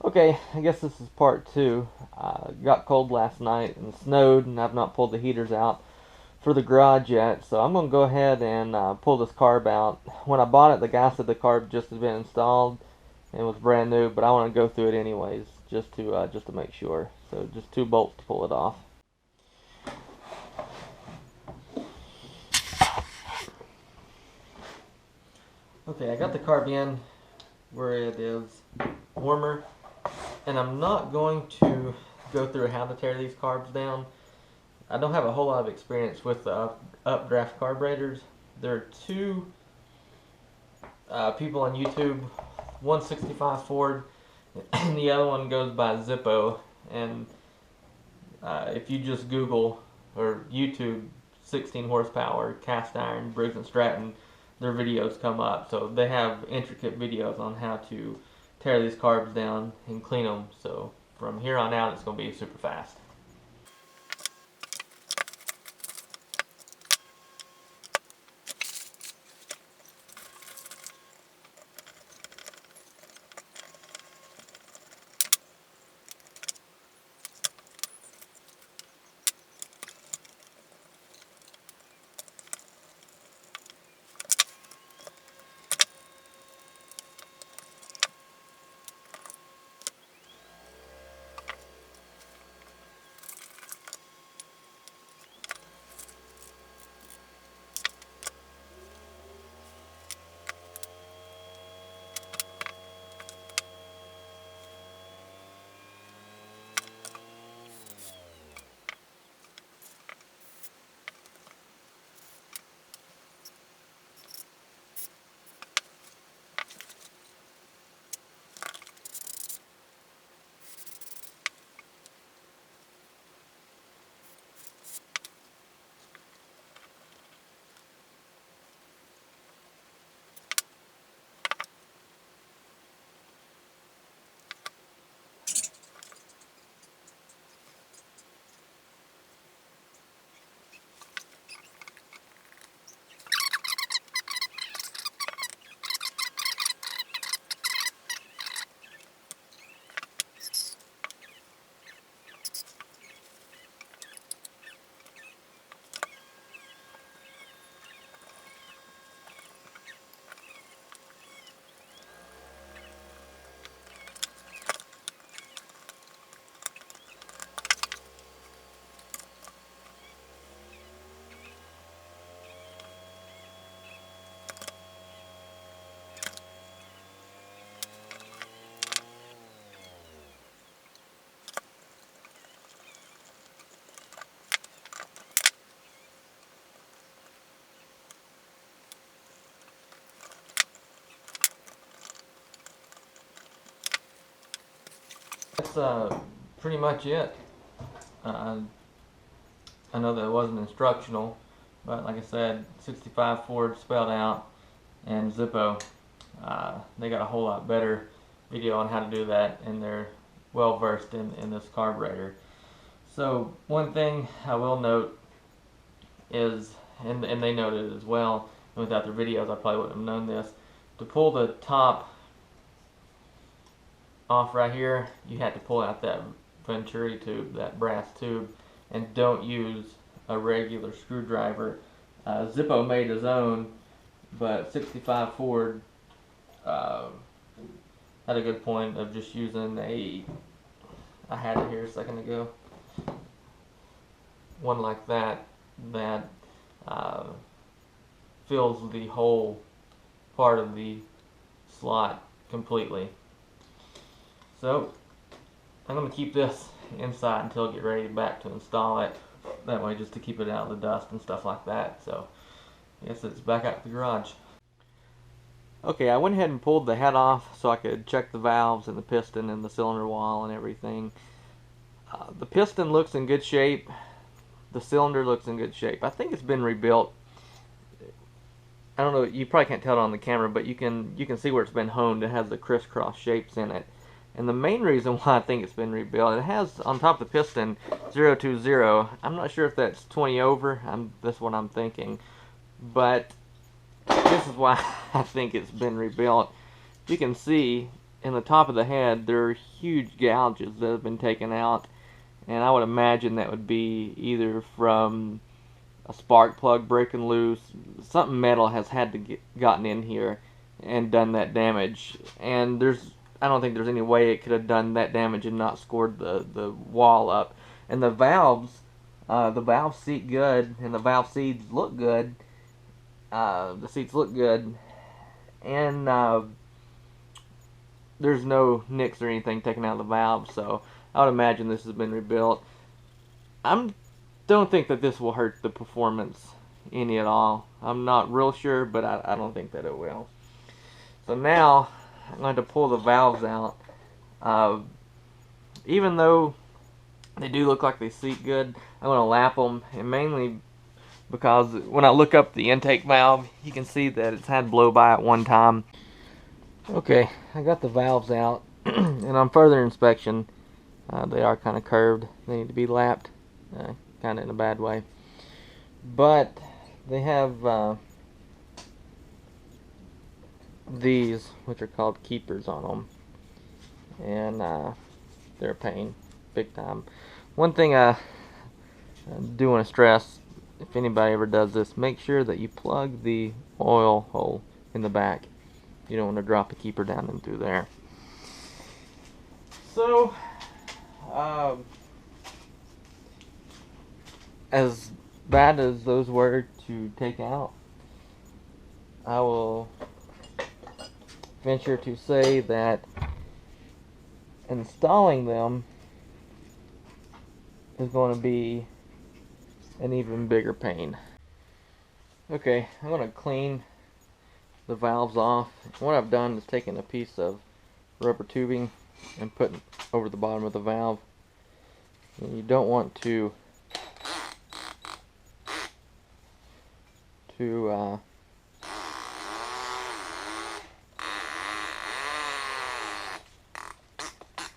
Okay, I guess this is part two. Got cold last night and snowed, and I've not pulled the heaters out for the garage yet, so I'm going to go ahead and pull this carb out. When I bought it, the guy said the carb just had been installed and was brand new, but I want to go through it anyways, just to make sure. So just 2 bolts to pull it off. Okay, I got the carb in where it is warmer, and I'm not going to go through how to tear these carbs down. I don't have a whole lot of experience with the updraft carburetors. There are two people on YouTube, 165 Ford, and the other one goes by Zippo. And if you just Google or YouTube 16 horsepower cast iron Briggs and Stratton, their videos come up. So they have intricate videos on how to tear these carbs down and clean them. So from here on out, it's going to be super fast. That's pretty much it. I know that it wasn't instructional, but like I said, 65 Ford spelled out, and Zippo, they got a whole lot better video on how to do that, and they're well versed in this carburetor. So one thing I will note is, and they noted it as well, and without their videos I probably wouldn't have known this, to pull the top off right here, you had to pull out that venturi tube, that brass tube, and don't use a regular screwdriver. Zippo made his own, but 65 Ford had a good point of just using I had it here a second ago, one like that fills the whole part of the slot completely. So I'm going to keep this inside until I get ready back to install it. That way, just to keep it out of the dust and stuff like that. So I guess it's back out to the garage. Okay, I went ahead and pulled the head off so I could check the valves and the piston and the cylinder wall and everything. The piston looks in good shape. The cylinder looks in good shape. I think it's been rebuilt. I don't know, you probably can't tell it on the camera, but you can see where it's been honed. It has the crisscross shapes in it. And the main reason why I think it's been rebuilt, it has on top of the piston 020. I'm not sure if that's 20 over. That's what I'm thinking. But this is why I think it's been rebuilt. You can see in the top of the head, there are huge gouges that have been taken out, and I would imagine that would be either from a spark plug breaking loose. Something metal has had to gotten in here and done that damage. And I don't think there's any way it could have done that damage and not scored the wall up. And the valves seat good, and the valve seats look good. The seats look good, and there's no nicks or anything taken out of the valve, so I would imagine this has been rebuilt. I don't think that this will hurt the performance any at all. I'm not real sure, but I don't think that it will. So now I'm going to pull the valves out. Even though they do look like they seat good, I'm going to lap them, and mainly because when I look up the intake valve, you can see that it's had blow by at one time. Okay, I got the valves out, and on further inspection, they are kind of curved. They need to be lapped, kind of in a bad way. But they have these, which are called keepers on them, and they're a pain, big time. One thing I do want to stress, if anybody ever does this, make sure that you plug the oil hole in the back. You don't want to drop a keeper down in through there. So, as bad as those were to take out, I will venture to say that installing them is going to be an even bigger pain. Okay, I'm going to clean the valves off. What I've done is taken a piece of rubber tubing and put it over the bottom of the valve. And you don't want to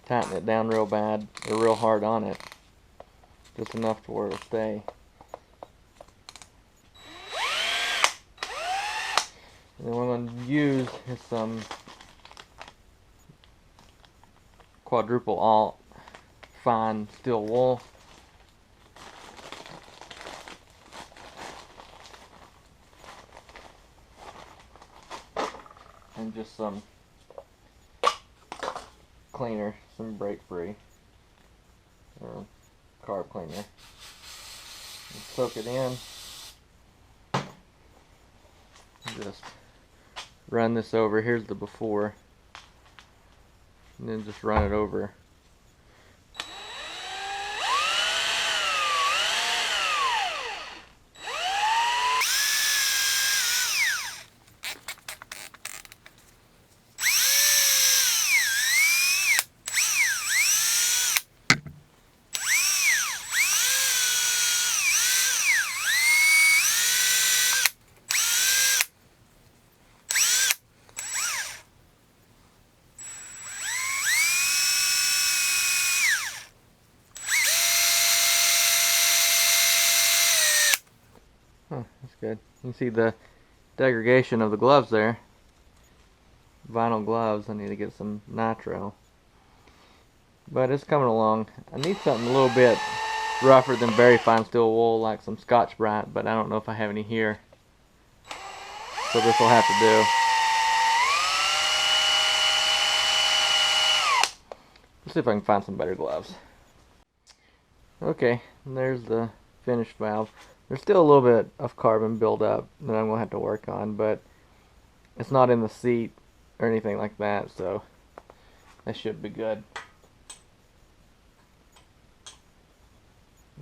tighten it down real bad or real hard on it, just enough to where it'll stay. And what I'm going to use is some quadruple alt fine steel wool. And just some cleaner, some break free or carb cleaner. And soak it in. Just run this over. Here's the before, and then just run it over. Oh, that's good. You can see the degradation of the gloves there. Vinyl gloves. I need to get some nitro. But it's coming along. I need something a little bit rougher than very fine steel wool, like some Scotch-Brite, but I don't know if I have any here. So this will have to do. Let's see if I can find some better gloves. Okay, and there's the finished valve. There's still a little bit of carbon buildup that I'm going to have to work on, but it's not in the seat or anything like that, so that should be good.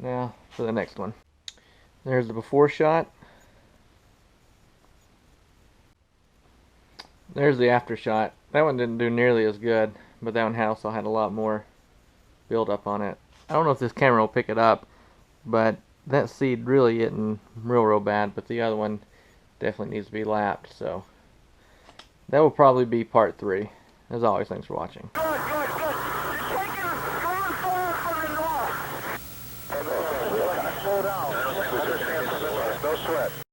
Now for the next one. There's the before shot. There's the after shot. That one didn't do nearly as good, but that one also had a lot more buildup on it. I don't know if this camera will pick it up, but that seed really isn't real bad, but the other one definitely needs to be lapped, so that will probably be part 3. As always, thanks for watching.